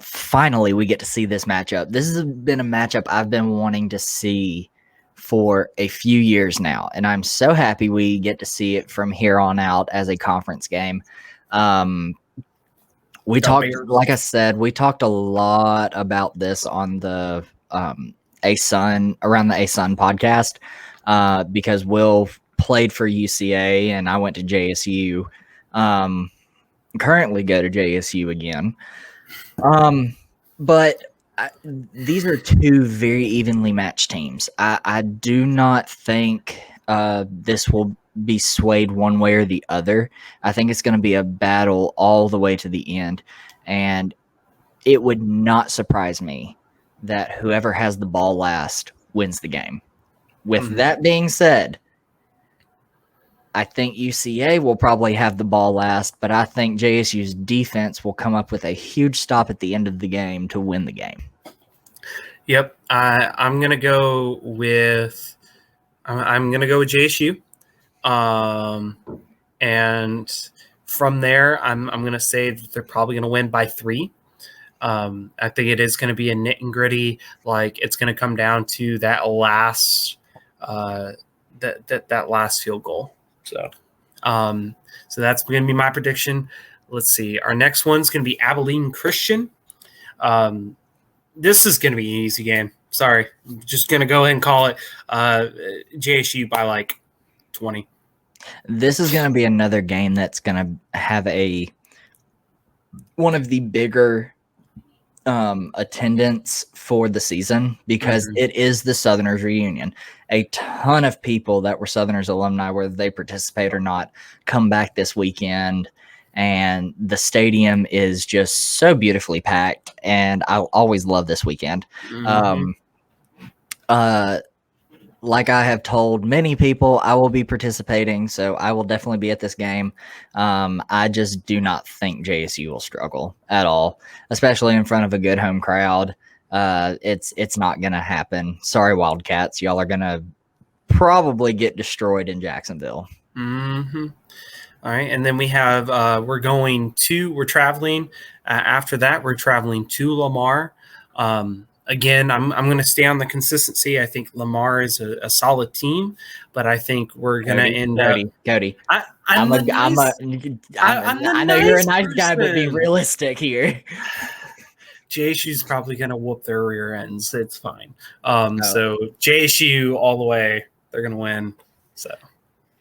Speaker 1: Finally, we get to see this matchup. This has been a matchup I've been wanting to see for a few years now, and I'm so happy we get to see it from here on out as a conference game. We talked, like I said, we talked a lot about this on the around the ASUN podcast because Will played for UCA and I went to JSU. Currently go to JSU again. But these are two very evenly matched teams. I do not think this will be swayed one way or the other. I think it's going to be a battle all the way to the end. And it would not surprise me that whoever has the ball last wins the game. With that being said, I think UCA will probably have the ball last, but I think JSU's defense will come up with a huge stop at the end of the game to win the game.
Speaker 5: Yep, I'm gonna go with JSU, and from there, I'm gonna say that they're probably gonna win by 3. I think it is gonna be a nit and gritty. Like it's gonna come down to that last that last field goal. So that's going to be my prediction. Let's see. Our next one's going to be Abilene Christian. This is going to be an easy game. Sorry. I'm just going to go ahead and call it JSU by like 20.
Speaker 1: This is going to be another game that's going to have one of the bigger attendance for the season because it is the Southerners reunion. A ton of people that were Southerners alumni, whether they participate or not, come back this weekend, and the stadium is just so beautifully packed, and I always love this weekend. Like I have told many people, I will be participating, so I will definitely be at this game. I just do not think JSU will struggle at all, especially in front of a good home crowd. It's not going to happen. Sorry, Wildcats. Y'all are going to probably get destroyed in Jacksonville.
Speaker 5: All right, and then we have we're traveling. After that, we're traveling to Lamar. Again, I'm going to stay on the consistency. I think Lamar is a solid team, but I think we're going to end up.
Speaker 1: Cody, I know you're a nice guy, but be realistic here.
Speaker 5: JSU's probably going to whoop their rear ends. It's fine. So JSU all the way. They're going to win. So.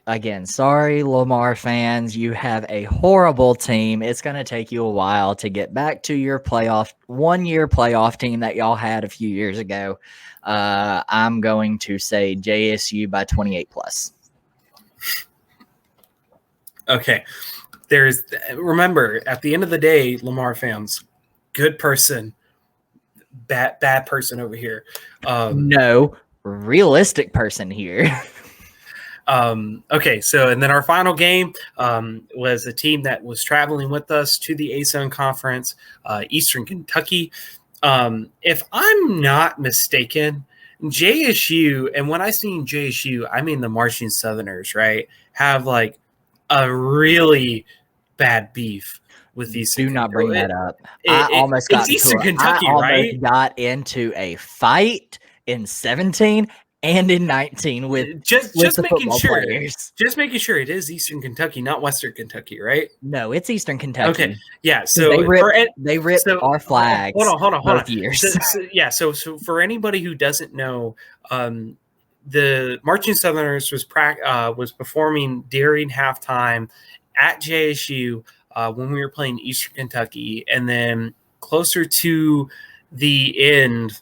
Speaker 1: Again, sorry, Lamar fans. You have a horrible team. It's going to take you a while to get back to your one-year playoff team that y'all had a few years ago. I'm going to say JSU by 28+.
Speaker 5: Okay. Remember, at the end of the day, Lamar fans, good person, bad person over here.
Speaker 1: No, realistic person here.
Speaker 5: Okay, so and then our final game was a team that was traveling with us to the ASUN conference, Eastern Kentucky. If I'm not mistaken, JSU, and when I seen JSU, I mean the Marching Southerners, right, have like a really bad beef with Eastern.
Speaker 1: Do not bring that up.
Speaker 5: It's Eastern Kentucky, right?
Speaker 1: Got into a fight in 17 and in 19 with
Speaker 5: just making sure.
Speaker 1: Players.
Speaker 5: Just making sure it is Eastern Kentucky, not Western Kentucky, right?
Speaker 1: No, it's Eastern Kentucky.
Speaker 5: Okay, yeah. So
Speaker 1: they ripped our flags.
Speaker 5: Hold on.
Speaker 1: Years.
Speaker 5: So for anybody who doesn't know, the Marching Southerners was performing during halftime at JSU when we were playing Eastern Kentucky, and then closer to the end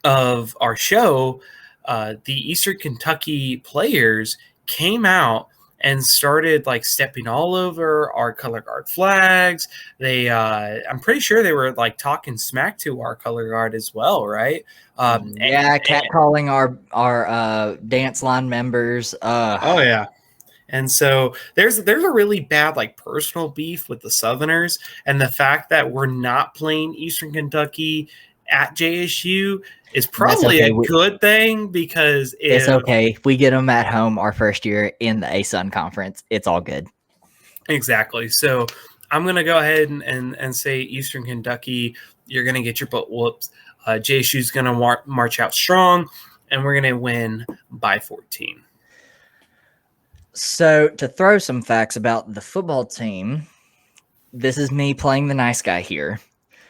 Speaker 5: of our show, the Eastern Kentucky players came out and started like stepping all over our color guard flags. They, I'm pretty sure they were like talking smack to our color guard as well, right?
Speaker 1: Catcalling our dance line members.
Speaker 5: Oh yeah, And so there's a really bad like personal beef with the Southerners, and the fact that we're not playing Eastern Kentucky at JSU is probably
Speaker 1: okay.
Speaker 5: a good thing, because
Speaker 1: It's okay. If we get them at home our first year in the ASUN conference, it's all good.
Speaker 5: Exactly. So I'm going to go ahead and say Eastern Kentucky, you're going to get your butt whooped. JSU is going to march out strong, and we're going to win by 14.
Speaker 1: So to throw some facts about the football team, this is me playing the nice guy here.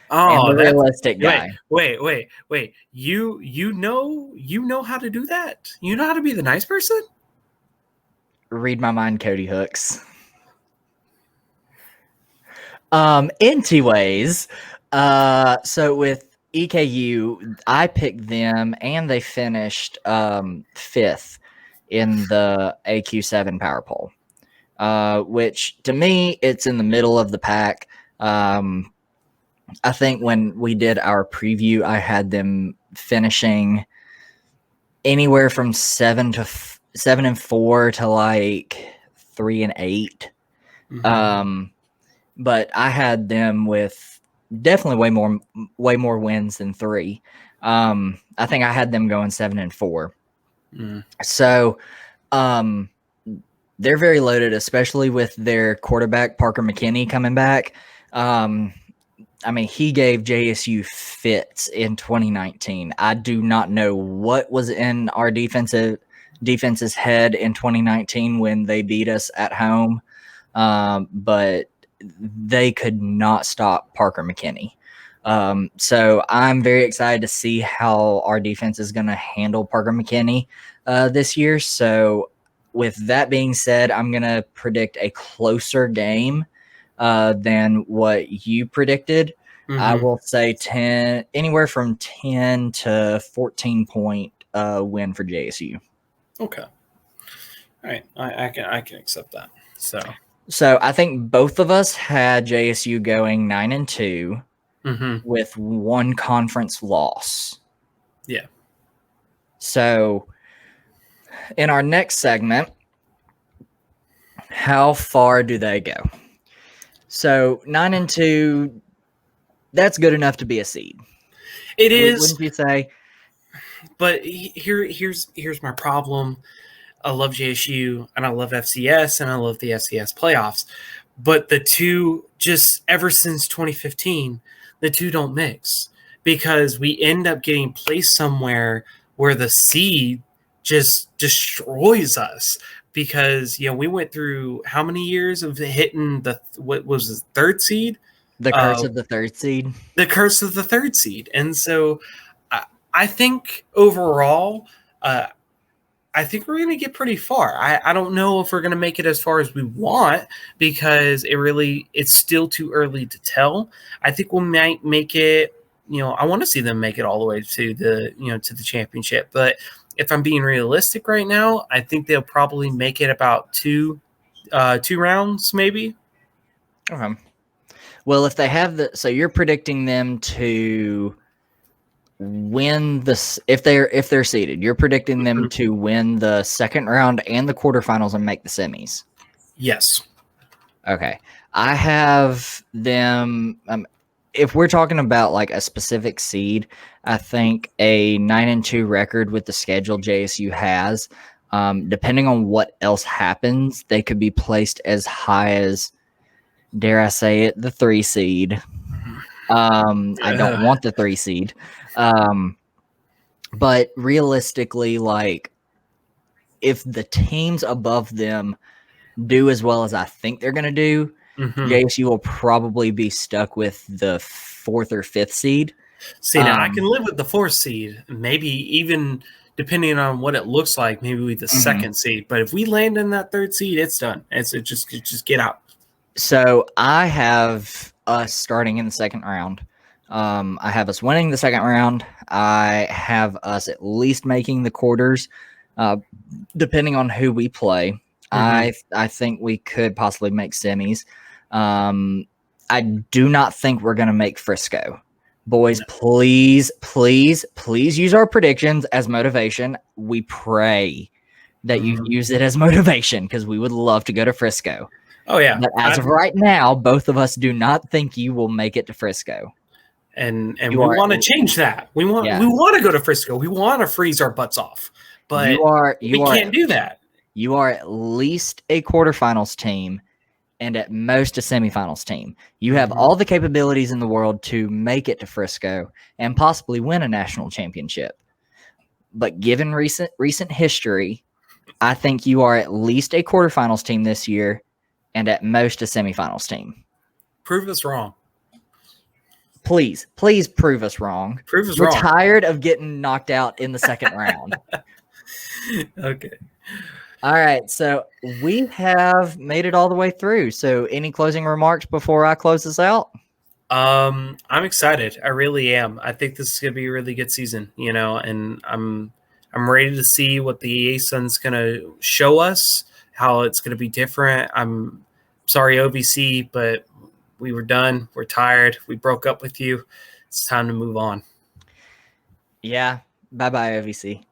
Speaker 1: And
Speaker 5: Oh,
Speaker 1: the realistic guy.
Speaker 5: Wait. You know how to do that? You know how to be the nice person?
Speaker 1: Read my mind, Cody Hooks. Anyways, so with EKU, I picked them and they finished 5th in the AQ7 power poll. Which to me, it's in the middle of the pack. I think when we did our preview, I had them finishing anywhere from 7-4 to like 3-8.
Speaker 5: Mm-hmm.
Speaker 1: But I had them with definitely way more wins than 3. I think I had them going 7-4. So, they're very loaded, especially with their quarterback Parker McKinney coming back. I mean, he gave JSU fits in 2019. I do not know what was in our defense's head in 2019 when they beat us at home, but they could not stop Parker McKinney. So I'm very excited to see how our defense is going to handle Parker McKinney this year. So with that being said, I'm going to predict a closer game than what you predicted. I will say anywhere from 10 to 14 point win for JSU.
Speaker 5: Okay. All right. I can accept that.
Speaker 1: So I think both of us had JSU going 9-2 with one conference loss.
Speaker 5: Yeah.
Speaker 1: So in our next segment, how far do they go? So 9-2, that's good enough to be a seed.
Speaker 5: It is.
Speaker 1: Wouldn't you say?
Speaker 5: But here's my problem. I love JSU and I love FCS and I love the FCS playoffs. But the two, just ever since 2015, the two don't mix, because we end up getting placed somewhere where the seed just destroys us. Because, we went through how many years of hitting what was the third seed?
Speaker 1: The curse of the third seed.
Speaker 5: The curse of the third seed. And so I think overall, I think we're going to get pretty far. I don't know if we're going to make it as far as we want, because it's still too early to tell. I think we might make it, I want to see them make it all the way to the championship. But if I'm being realistic right now, I think they'll probably make it about two rounds, maybe.
Speaker 1: Okay. Well, if they have so you're predicting them to win this, if they're seeded, you're predicting them to win the second round and the quarterfinals and make the semis.
Speaker 5: Yes.
Speaker 1: Okay. I have them. If we're talking about like a specific seed, I think a 9-2 record with the schedule JSU has, depending on what else happens, they could be placed as high as, dare I say it, the 3 seed. I don't want the 3 seed. But realistically, like, if the teams above them do as well as I think they're going to do, JSU will probably be stuck with the 4th or 5th seed.
Speaker 5: See, now I can live with the 4th seed, maybe even depending on what it looks like, maybe with the 2nd seed. But if we land in that 3rd seed, it's done. It's just get out.
Speaker 1: So I have us starting in the second round. I have us winning the second round. I have us at least making the quarters, depending on who we play. I think we could possibly make semis. I do not think we're going to make Frisco. Boys, please use our predictions as motivation. We pray that you use it as motivation, because we would love to go to Frisco.
Speaker 5: Oh yeah.
Speaker 1: But as of right now, both of us do not think you will make it to Frisco.
Speaker 5: And we want to change that. We want to go to Frisco. We want to freeze our butts off. But we can't do that.
Speaker 1: You are at least a quarterfinals team and at most a semifinals team. You have all the capabilities in the world to make it to Frisco and possibly win a national championship. But given recent history, I think you are at least a quarterfinals team this year and at most a semifinals team.
Speaker 5: Prove us wrong.
Speaker 1: Please prove us wrong. We're tired of getting knocked out in the second round.
Speaker 5: Okay.
Speaker 1: All right, so we have made it all the way through. So any closing remarks before I close this out?
Speaker 5: I'm excited. I really am. I think this is going to be a really good season, and I'm ready to see what the EA Sun's going to show us, how it's going to be different. I'm sorry, OVC, but we were done. We're tired. We broke up with you. It's time to move on.
Speaker 1: Yeah. Bye-bye, OVC.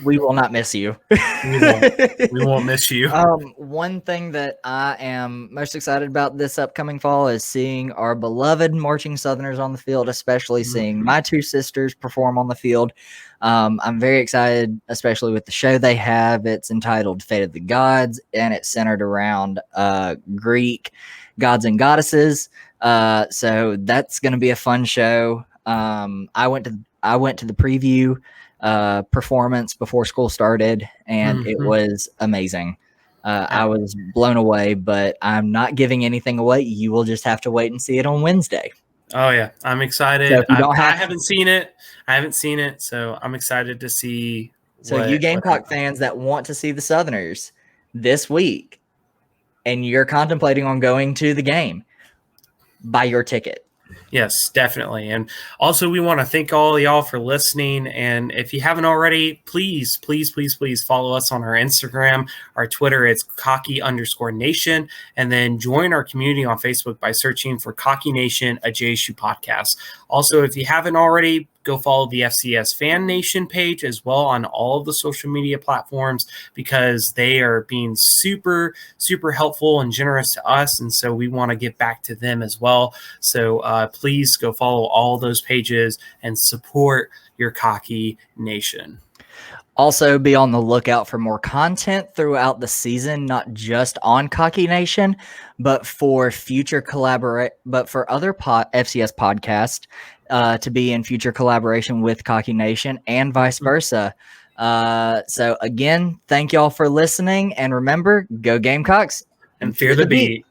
Speaker 1: We will not miss you.
Speaker 5: We won't miss you.
Speaker 1: One thing that I am most excited about this upcoming fall is seeing our beloved marching Southerners on the field, especially seeing my two sisters perform on the field. I'm very excited, especially with the show they have. It's entitled Fate of the Gods, and it's centered around Greek gods and goddesses. So that's going to be a fun show. I went to the preview performance before school started, and it was amazing. I was blown away, but I'm not giving anything away. You will just have to wait and see it on Wednesday.
Speaker 5: Oh yeah, I'm excited.
Speaker 1: So
Speaker 5: I haven't seen it, so I'm excited to see.
Speaker 1: So you Gamecock fans that want to see the Southerners this week, and you're contemplating on going to the game, buy your ticket.
Speaker 5: Yes, definitely. And also, we want to thank all of y'all for listening. And if you haven't already, please follow us on our Instagram, our Twitter. It's cocky_nation. And then join our community on Facebook by searching for Cocky Nation, a JSU podcast. Also, if you haven't already, go follow the FCS Fan Nation page as well on all of the social media platforms, because they are being super, super helpful and generous to us. And so we want to get back to them as well. So please go follow all those pages and support your Cocky Nation.
Speaker 1: Also, be on the lookout for more content throughout the season, not just on Cocky Nation, but for future but for other FCS podcasts to be in future collaboration with Cocky Nation and vice versa. So again, thank y'all for listening, and remember, go Gamecocks
Speaker 5: and fear the beat.